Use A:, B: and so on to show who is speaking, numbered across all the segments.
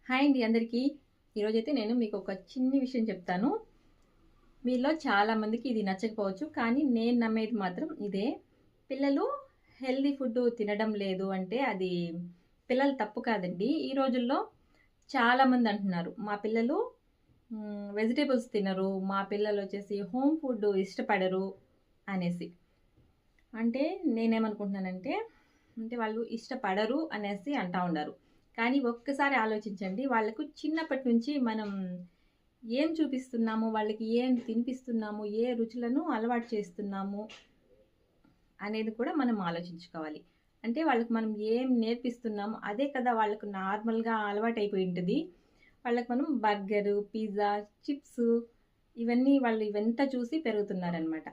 A: Hi అండి అందరికీ. ఈరోజైతే నేను మీకు ఒక చిన్ని విషయం చెప్తాను. మీలో చాలామందికి ఇది నచ్చకపోవచ్చు. కానీ నేను నమ్మేది మాత్రం ఇదే. పిల్లలు హెల్తీ ఫుడ్ తినడం లేదు అంటే అది పిల్లల తప్పు కాదండి. ఈ రోజుల్లో చాలామంది అంటున్నారు, మా పిల్లలు వెజిటేబుల్స్ తినరు, మా పిల్లలొచ్చేసి హోమ్ ఫుడ్ ఇష్టపడరు అనేసి. అంటే నేనేమనుకుంటున్నానంటే, వాళ్ళు ఇష్టపడరు అనేసి అంటా ఉన్నారు. కానీ ఒక్కసారి ఆలోచించండి. వాళ్ళకు చిన్నప్పటి నుంచి మనం ఏం చూపిస్తున్నాము, వాళ్ళకి ఏం తినిపిస్తున్నాము, ఏ రుచులను అలవాటు చేస్తున్నాము అనేది కూడా మనం ఆలోచించుకోవాలి. అంటే వాళ్ళకి మనం ఏం నేర్పిస్తున్నామో అదే కదా వాళ్ళకు నార్మల్‌గా అలవాటైపోయి ఉంటది. వాళ్ళకి మనం బర్గరు, పిజ్జా, చిప్సు వాళ్ళు ఇవంతా చూసి పెరుగుతున్నారనమాట.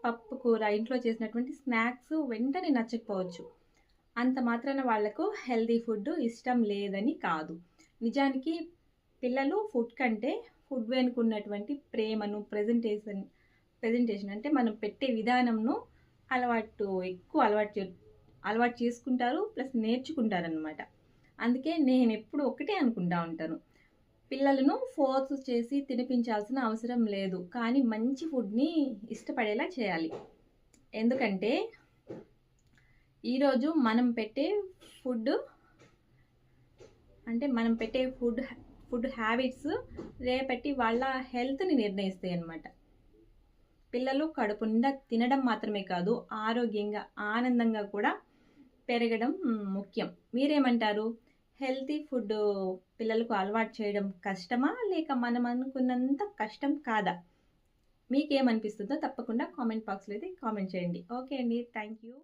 A: పప్పు కూర, ఇంట్లో చేసినటువంటి స్నాక్స్ వెంటనే నచ్చకపోవచ్చు. అంత మాత్రాన వాళ్లకు హెల్తీ ఫుడ్ ఇష్టం లేదని కాదు. నిజానికి పిల్లలు ఫుడ్ కంటే ఫుడ్ వెనుకున్నటువంటి ప్రేమను, ప్రెజెంటేషన్ అంటే మనం పెట్టే విధానంను అలవాటు చేసుకుంటారు. ప్లస్ నేర్చుకుంటారనమాట. అందుకే నేనెప్పుడు ఒకటే అనుకుంటా ఉంటాను. పిల్లలను ఫోర్స్ చేసి తినిపించాల్సిన అవసరం లేదు. కానీ మంచి ఫుడ్‌ని ఇష్టపడేలా చేయాలి. ఎందుకంటే ఈరోజు మనం పెట్టే ఫుడ్ మనం పెట్టే ఫుడ్ హ్యాబిట్స్ రేపటి వాళ్ళ హెల్త్‌ని నిర్ణయిస్తాయి అన్నమాట. పిల్లలు కడుపు నిండా తినడం మాత్రమే కాదు, ఆరోగ్యంగా, ఆనందంగా కూడా పెరగడం ముఖ్యం. మీరేమంటారు? హెల్తీ ఫుడ్ పిల్లలకు అలవాటు చేయడం కష్టమా? లేక మనం అనుకున్నంత కష్టం కాదా? మీకేమనిపిస్తుందో తప్పకుండా కామెంట్ బాక్స్‌లో అయితే కామెంట్ చేయండి. ఓకే అండి. Thank you.